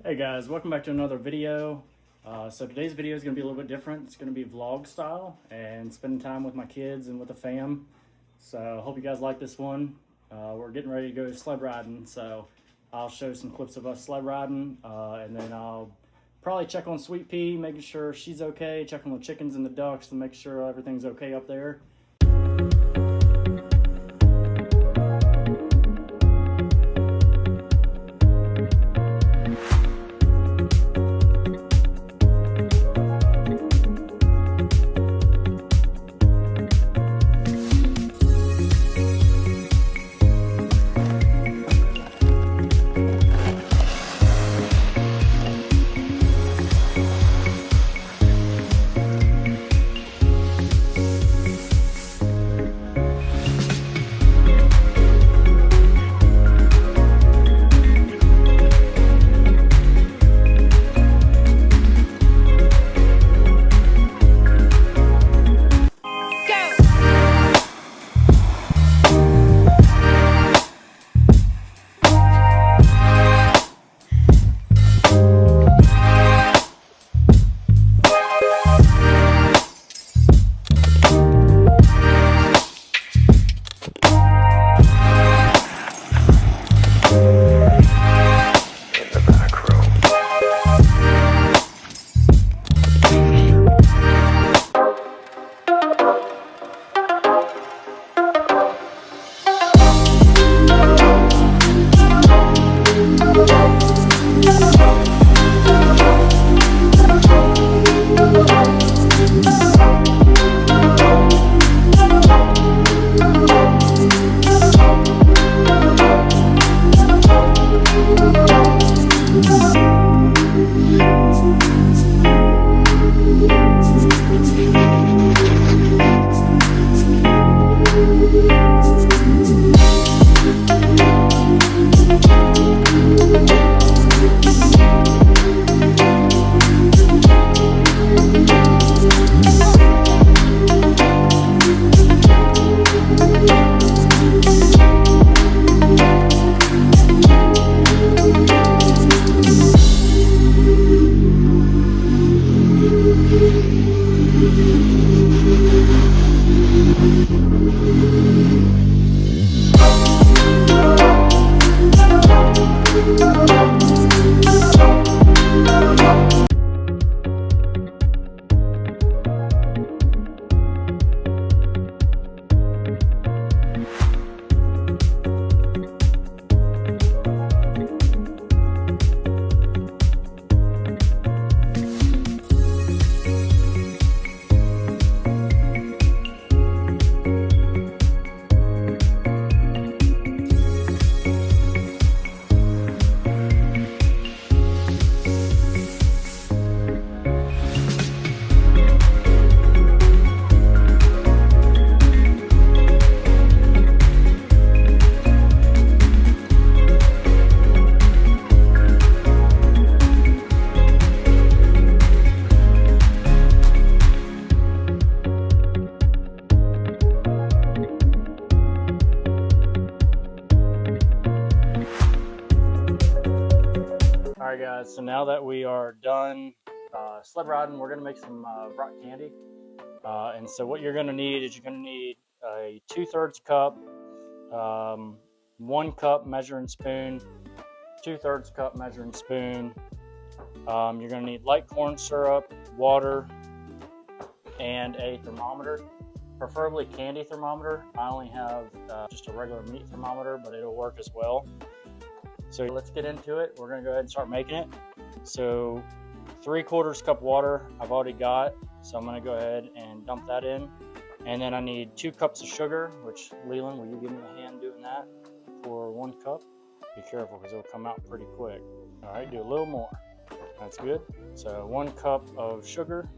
Hey guys, welcome back to another video. So today's video is going to be a little bit different. It's going to be vlog style and spending time with my kids and with the fam. So I hope you guys like this one. We're getting ready to go sled riding, so I'll show some clips of us sled riding, and then I'll probably check on Sweet Pea, making sure she's okay, check on the chickens and the ducks to make sure everything's okay up there. Alright guys, so now that we are done sled riding, we're going to make some rock candy. And so what you're going to need is you're going to need a 2/3 cup, 1 cup measuring spoon, 2/3 cup measuring spoon. You're going to need light corn syrup, water, and a thermometer, preferably candy thermometer. I only have just a regular meat thermometer, but it'll work as well. So let's get into it. We're gonna go ahead and start making it. So 3/4 cup water I've already got, so I'm gonna go ahead and dump that in. And then I need 2 cups of sugar, which Leland, will you give me a hand doing that for 1 cup? Be careful because it'll come out pretty quick. All right, do a little more. That's good. So 1 cup of sugar.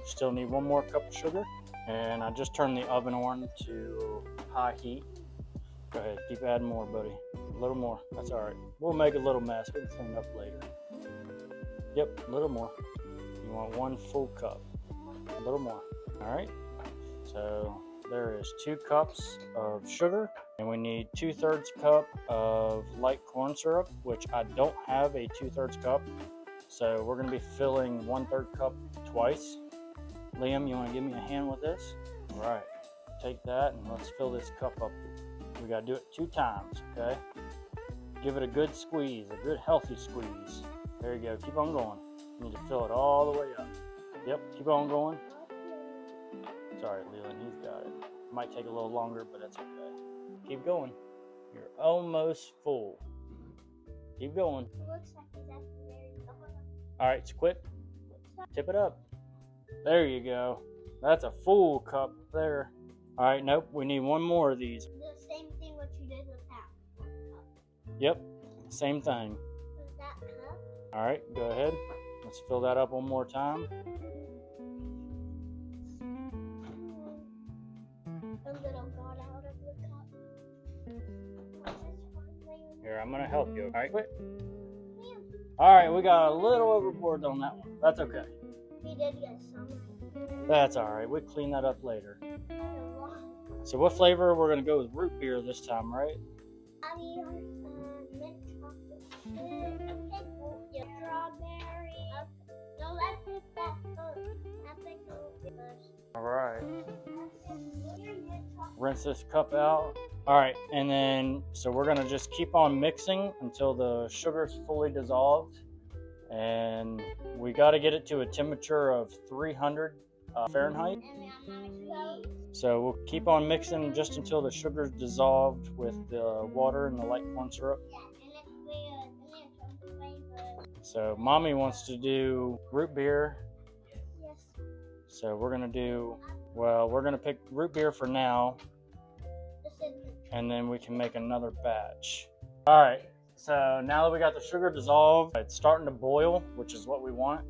Still need 1 more cup of sugar. And I just turned the oven on to high heat. Go ahead, keep adding more, buddy. A little more, that's all right. We'll make a little mess, we can clean up later. Yep, a little more. You want 1 full cup, a little more. All right, so there is 2 cups of sugar. And we need 2/3 cup of light corn syrup, which I don't have a 2/3 cup. So we're gonna be filling 1/3 cup twice. Liam, you wanna give me a hand with this? All right, take that and let's fill this cup up. We gotta do it 2 times, okay? Give it a good squeeze, a good healthy squeeze. There you go, keep on going. You need to fill it all the way up. Yep, keep on going. Sorry, Leland, he's got it. Might take a little longer, but that's okay. Keep going. You're almost full. Keep going. It looks like it's at the very bottom. All right, so quit. Tip it up. There you go. That's a full cup there. All right, nope, we need one more of these. The same thing what you did with that cup. Yep, same thing. With that cup. All right, go ahead. Let's fill that up one more time. A little got out of the cup. Here, I'm gonna help you. All right, quit. All right, we got a little overboard on that one. That's okay. We did get some. That's all right. We'll clean that up later. So what flavor? We're gonna go with root beer this time, right? I mean, mint chocolate chip, strawberry. No, let's pick that first. I think first. All right. Rinse this cup out. All right, and then so we're gonna just keep on mixing until the sugar's fully dissolved, and we got to get it to a temperature of 300 Fahrenheit. So we'll keep on mixing just until the sugar's dissolved with the water and the light corn syrup. So mommy wants to do root beer. Yes. So we're gonna do, well, we're gonna pick root beer for now, and then we can make another batch. All right, so now that we got the sugar dissolved, it's starting to boil, which is what we want.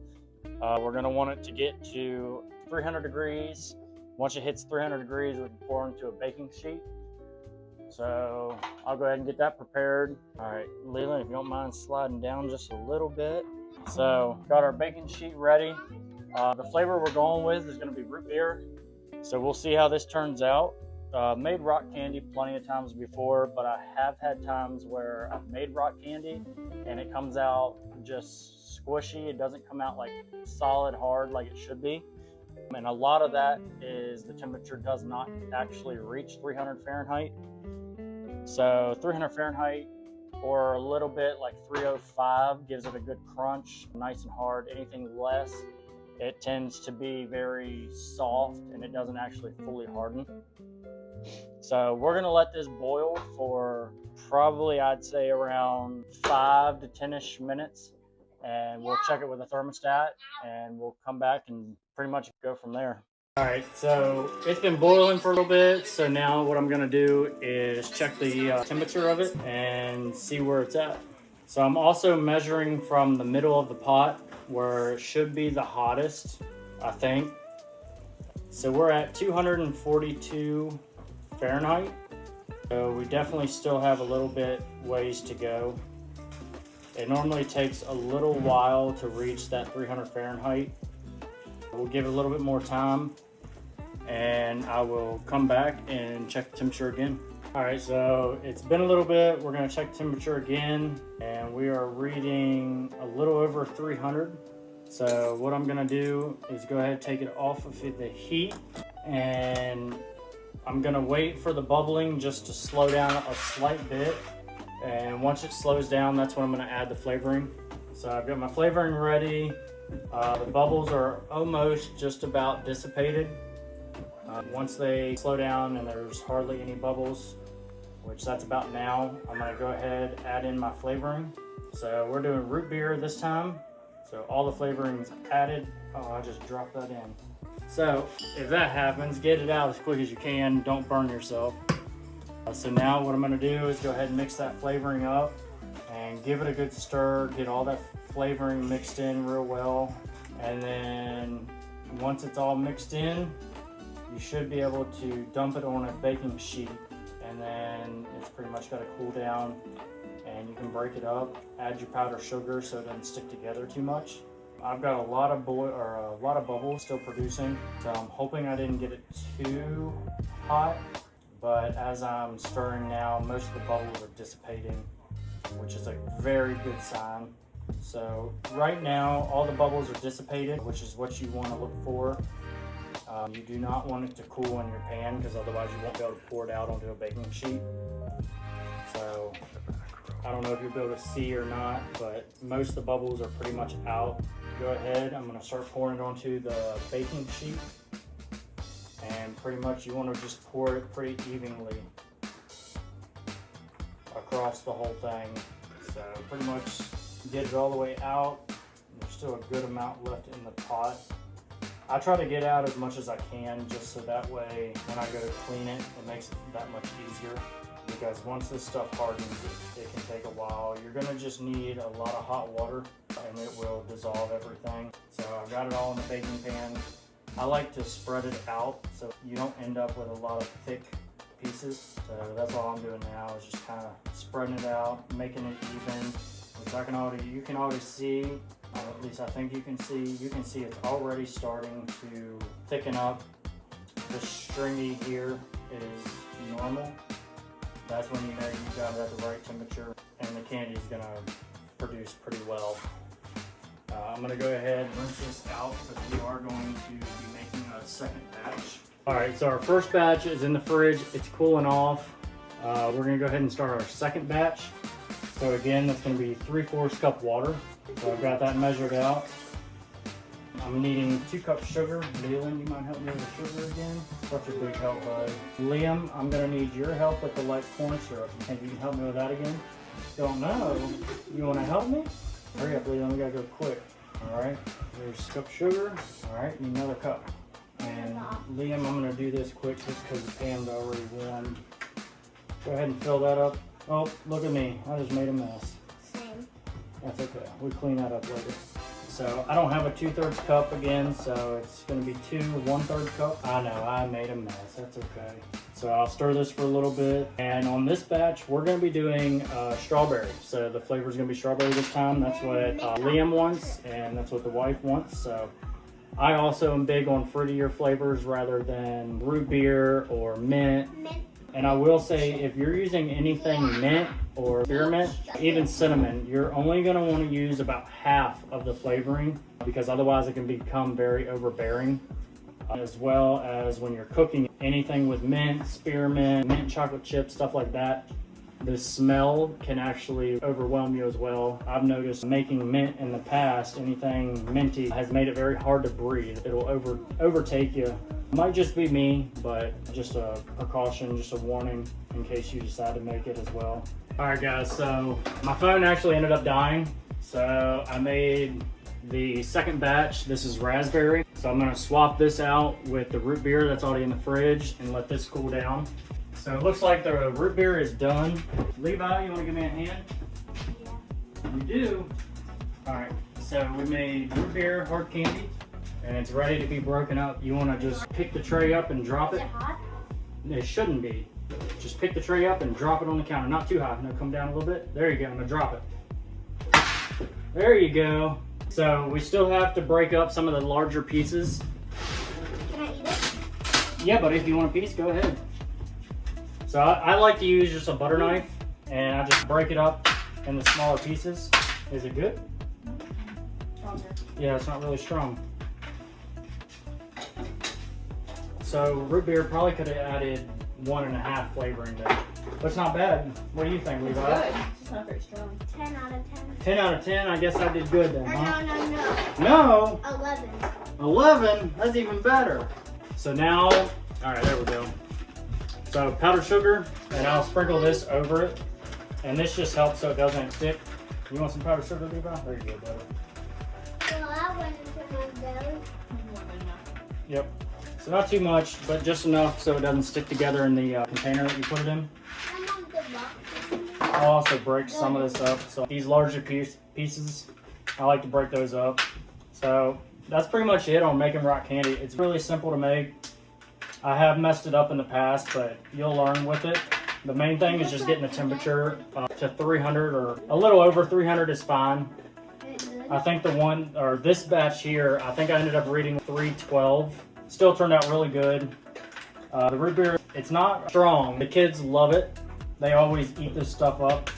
We're gonna want it to get to 300 degrees. Once it hits 300 degrees, we can pour into a baking sheet. So I'll go ahead and get that prepared. All right, Leland, if you don't mind sliding down just a little bit. So got our baking sheet ready. The flavor we're going with is gonna be root beer. So we'll see how this turns out. Made rock candy plenty of times before, but I have had times where I've made rock candy and it comes out just squishy. It doesn't come out like solid hard like it should be. And a lot of that is the temperature does not actually reach 300 Fahrenheit. So 300 Fahrenheit or a little bit like 305 gives it a good crunch, nice and hard. Anything less, it tends to be very soft and it doesn't actually fully harden. So we're gonna let this boil for probably, I'd say, around 5 to 10-ish minutes, and we'll check it with a thermostat and we'll come back and pretty much go from there. All right, so it's been boiling for a little bit, so now what I'm gonna do is check the temperature of it and see where it's at. So I'm also measuring from the middle of the pot where it should be the hottest, I think. So we're at 242 Fahrenheit. So we definitely still have a little bit ways to go. It normally takes a little while to reach that 300 Fahrenheit. We'll give it a little bit more time and I will come back and check the temperature again. All right, so it's been a little bit. We're gonna check the temperature again and we are reading a little over 300. So what I'm gonna do is go ahead and take it off of the heat, and I'm gonna wait for the bubbling just to slow down a slight bit. And once it slows down, that's when I'm gonna add the flavoring. So I've got my flavoring ready. The bubbles are almost just about dissipated. Once they slow down and there's hardly any bubbles, which that's about now, I'm gonna go ahead, add in my flavoring. So we're doing root beer this time. So all the flavorings added. Oh, I just dropped that in. So if that happens, get it out as quick as you can. Don't burn yourself. So now what I'm gonna do is go ahead and mix that flavoring up and give it a good stir. Get all that flavoring mixed in real well. And then once it's all mixed in, you should be able to dump it on a baking sheet. And then it's pretty much gotta cool down. And you can break it up, add your powdered sugar so it doesn't stick together too much. I've got a lot of bubbles still producing, so I'm hoping I didn't get it too hot, but as I'm stirring now, most of the bubbles are dissipating, which is a very good sign. So right now, all the bubbles are dissipated, which is what you want to look for. You do not want it to cool in your pan because otherwise you won't be able to pour it out onto a baking sheet. So I don't know if you'll be able to see or not, but most of the bubbles are pretty much out. Go ahead, I'm going to start pouring it onto the baking sheet. And pretty much you want to just pour it pretty evenly across the whole thing. So pretty much get it all the way out. There's still a good amount left in the pot. I try to get out as much as I can just so that way when I go to clean it, it makes it that much easier. Because once this stuff hardens, it can take a while. You're gonna just need a lot of hot water and it will dissolve everything. So I've got it all in the baking pan. I like to spread it out so you don't end up with a lot of thick pieces. So that's all I'm doing now is just kind of spreading it out, making it even, which you can already see, at least I think you can see it's already starting to thicken up. The stringy here is normal. That's when you know you've got it at the right temperature and the candy is gonna produce pretty well. I'm gonna go ahead and rinse this out because we are going to be making a second batch. All right, so our first batch is in the fridge. It's cooling off. We're gonna go ahead and start our second batch. So again, that's gonna be 3/4 cup water. So I've got that measured out. I'm needing 2 cups sugar. Leland, you might help me with the sugar again? Such a big help, bud. Liam, I'm gonna need your help with the light corn syrup. You think you can help me with that again? Don't know. You wanna help me? Hurry up, Leland, we gotta go quick. All right, there's a cup of sugar. All right, need another cup. And Liam, I'm gonna do this quick just because the pan's already warm. Go ahead and fill that up. Oh, look at me, I just made a mess. Same. That's okay, we'll clean that up later. So I don't have a 2/3 cup again, so it's gonna be 2 1/3 cup. I know, I made a mess, that's okay. So I'll stir this for a little bit. And on this batch, we're gonna be doing strawberry. So the flavor is gonna be strawberry this time. That's what Liam wants, and that's what the wife wants. So I also am big on fruitier flavors rather than root beer or mint. And I will say, if you're using anything mint or spearmint, even cinnamon, you're only gonna wanna use about half of the flavoring because otherwise it can become very overbearing. As well as when you're cooking anything with mint, spearmint, mint chocolate chips, stuff like that, the smell can actually overwhelm you as well. I've noticed making mint in the past, anything minty has made it very hard to breathe. It'll overtake you. It might just be me, but just a precaution, just a warning in case you decide to make it as well. All right guys, so my phone actually ended up dying. So I made the second batch. This is raspberry. So I'm gonna swap this out with the root beer that's already in the fridge and let this cool down. So it looks like the root beer is done. Levi, you wanna give me a hand? Yeah. You do? All right, so we made root beer hard candy and it's ready to be broken up. You wanna just pick the tray up and drop Is it. it hot? It shouldn't be. Just pick the tray up and drop it on the counter. Not too high, no, come down a little bit. There you go, I'm gonna drop it. There you go. So we still have to break up some of the larger pieces. Can I eat it? Yeah, but if you want a piece, go ahead. So I like to use just a butter knife and I just break it up in the smaller pieces. Is it good? Stronger. Yeah, it's not really strong. So root beer probably could have added 1.5 flavoring there. But it's not bad. What do you think, Levi? It's good. It's not very strong. 10 out of 10. 10 out of 10, I guess I did good then, Or huh? no. No! 11. 11? That's even better. So now, all right, there we go. So powdered sugar, and I'll sprinkle this over it. And this just helps so it doesn't stick. You want some powdered sugar, Levi? There you go, brother. So I went into my belly. More than enough. Yep. So not too much, but just enough so it doesn't stick together in the container that you put it in. I'm on the box. I'll also break some of this up. So these larger pieces, I like to break those up. So that's pretty much it on making rock candy. It's really simple to make. I have messed it up in the past, but you'll learn with it. The main thing is just getting the temperature to 300 or a little over 300 is fine. I think this batch here, I think I ended up reading 312. Still turned out really good. The root beer, it's not strong. The kids love it. They always eat this stuff up.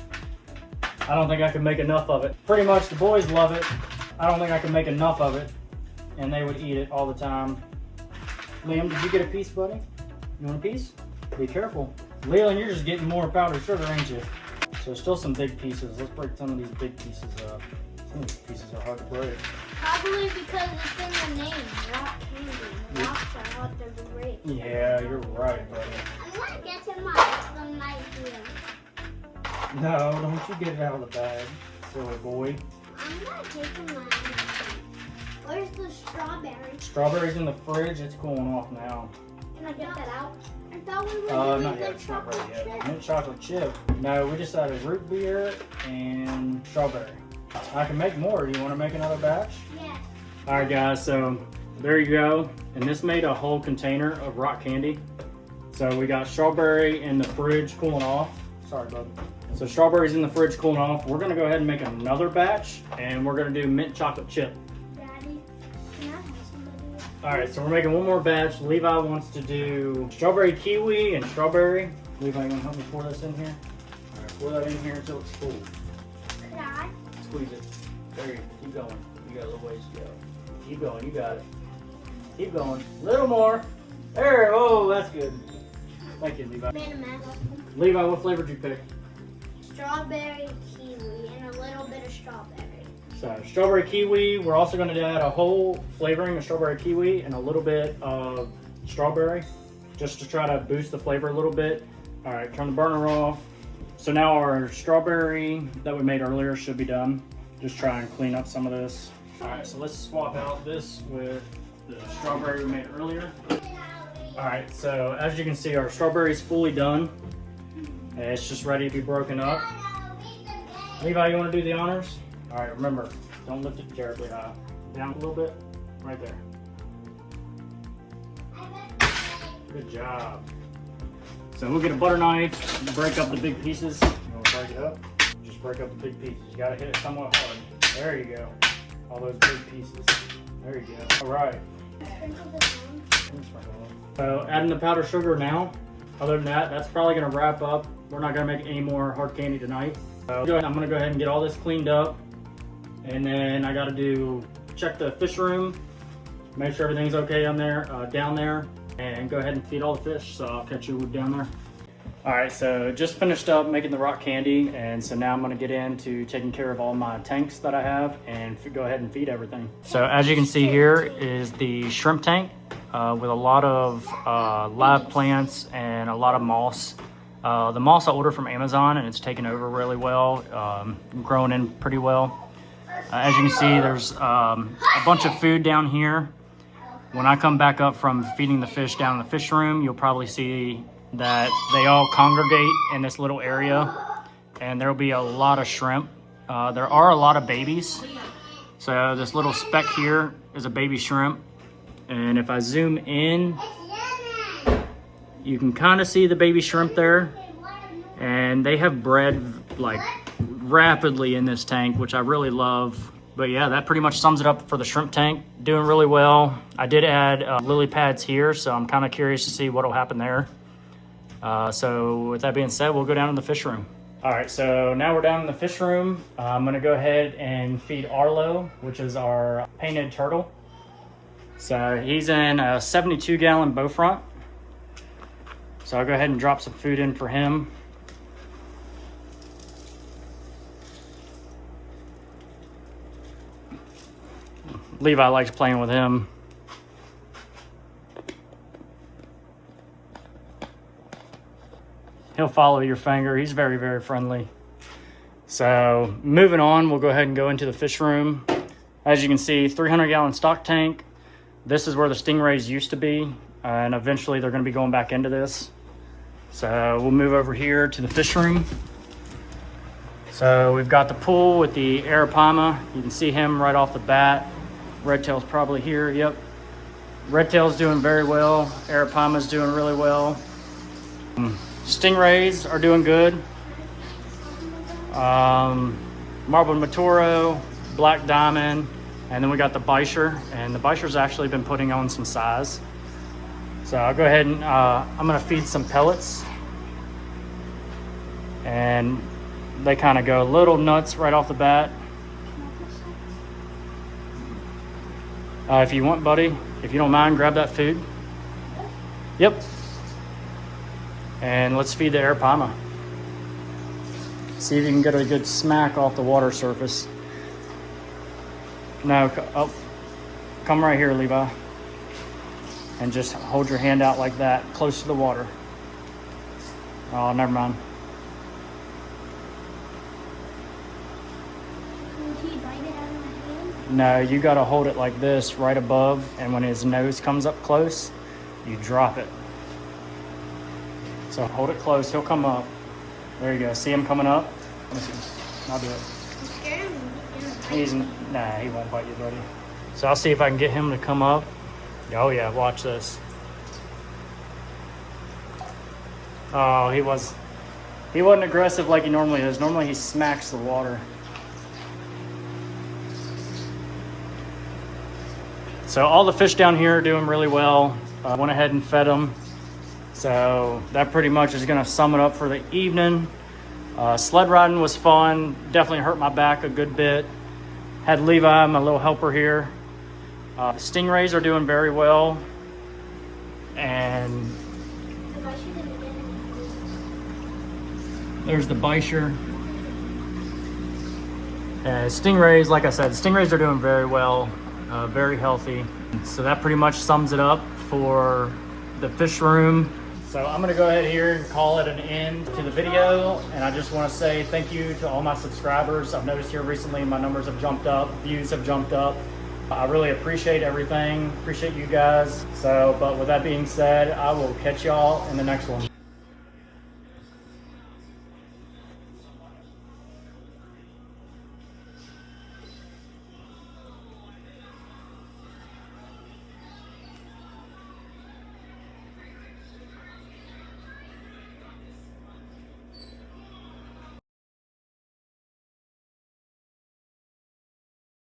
I don't think I can make enough of it. Pretty much the boys love it. I don't think I can make enough of it. And they would eat it all the time. Liam, did you get a piece, buddy? You want a piece? Be careful. Leland, you're just getting more powdered sugar, ain't you? So still some big pieces. Let's break some of these big pieces up. Some of these pieces are hard to break. Probably because it's in the name, rock candy. Rocks are hard to break. Yeah, you're right, buddy. I'm not getting mine right here. No, don't you get it out of the bag, silly boy. I'm not taking mine. Where's the strawberry? Strawberries in the fridge. It's cooling off now. Can I get that out? I thought we were Not doing yet. the It's not ready chocolate yet. chip. Mint chocolate chip. No, we just added root beer and strawberry. I can make more. Do you want to make another batch? Yes. All right, guys. So there you go. And this made a whole container of rock candy. So we got strawberry in the fridge cooling off. Sorry, bud. So strawberries in the fridge cooling off. We're gonna go ahead and make another batch, and we're gonna do mint chocolate chip. Daddy, can I have somebody? All right, so we're making one more batch. Levi wants to do strawberry kiwi and strawberry. Levi, you gonna help me pour this in here? All right, pour that in here until it's full. Could I? Squeeze it. There you go. Keep going. You got a little ways to go. Keep going. You got it. Keep going. A little more. There. Oh, that's good. Thank you, Levi. Made a mess. Levi, what flavor did you pick? Strawberry kiwi and a little bit of strawberry. So strawberry kiwi. We're also going to add a whole flavoring of strawberry kiwi and a little bit of strawberry, just to try to boost the flavor a little bit. All right, turn the burner off. So now our strawberry that we made earlier should be done. Just try and clean up some of this. All right, so let's swap out this with the strawberry we made earlier. All right, so as you can see, our strawberry is fully done. It's just ready to be broken up. Levi, you want to do the honors? All right, remember, don't lift it terribly high. Down a little bit, right there. Good job. So we'll get a butter knife, break up the big pieces. You want to break it up? Just break up the big pieces. You got to hit it somewhat hard. There you go. All those big pieces. There you go. All right. So adding the powdered sugar now. Other than that, that's probably going to wrap up. We're not going to make any more hard candy tonight. So I'm going to go ahead and get all this cleaned up. And then I got to check the fish room, make sure everything's okay down there, and go ahead and feed all the fish. So I'll catch you down there. All right, so just finished up making the rock candy, and so now I'm going to get into taking care of all my tanks that I have and go ahead and feed everything. So as you can see here is the shrimp tank with a lot of live plants and a lot of moss. The moss I ordered from Amazon, and it's taken over really well, grown in pretty well. As you can see, there's a bunch of food down here. When I come back up from feeding the fish down in the fish room, you'll probably see that they all congregate in this little area, and there'll be a lot of shrimp. There are a lot of babies. So this little speck here is a baby shrimp. And if I zoom in, you can kind of see the baby shrimp there. And they have bred like rapidly in this tank, which I really love. But yeah, that pretty much sums it up for the shrimp tank. Doing really well. I did add lily pads here, so I'm kind of curious to see what'll happen there. So with that being said, we'll go down in the fish room. All right, so now we're down in the fish room. I'm gonna go ahead and feed Arlo, which is our painted turtle. So he's in a 72-gallon bow front. So I'll go ahead and drop some food in for him. Levi likes playing with him. He'll follow your finger. He's very, very friendly. So moving on, we'll go ahead and go into the fish room. As you can see, 300-gallon stock tank. This is where the stingrays used to be, and eventually they're going to be going back into this. So we'll move over here to the fish room. So we've got the pool with the Arapaima. You can see him right off the bat. Redtail's probably here, yep. Redtail's doing very well. Arapaima's doing really well. Stingrays are doing good. Marbled Matoro, Black Diamond, and then we got the Bisher. And the Bisher's actually been putting on some size. So I'll go ahead and I'm gonna feed some pellets. And they kind of go a little nuts right off the bat. If you want, buddy, if you don't mind, grab that food. Yep. And let's feed the Arapaima. See if you can get a good smack off the water surface. No, oh, come right here, Levi. And just hold your hand out like that, close to the water. Oh, never mind. Would he bite it out of my hand? No, you gotta hold it like this right above, and when his nose comes up close, you drop it. So hold it close, he'll come up. There you go, see him coming up? Let me see, I'll do it. I'm scared of him. Nah, he won't bite you, buddy. So I'll see if I can get him to come up. Oh yeah, watch this. Oh, he wasn't aggressive like he normally is. Normally he smacks the water. So all the fish down here are doing really well. I went ahead and fed them. So that pretty much is gonna sum it up for the evening. Sled riding was fun. Definitely hurt my back a good bit. Had Levi, my little helper here. The stingrays are doing very well. And there's the bisher. Stingrays, like I said, stingrays are doing very well, very healthy. So that pretty much sums it up for the fish room. So I'm gonna go ahead here and call it an end to the video. And I just wanna say thank you to all my subscribers. I've noticed here recently my numbers have jumped up, views have jumped up. I really appreciate everything, appreciate you guys. So, but with that being said, I will catch y'all in the next one.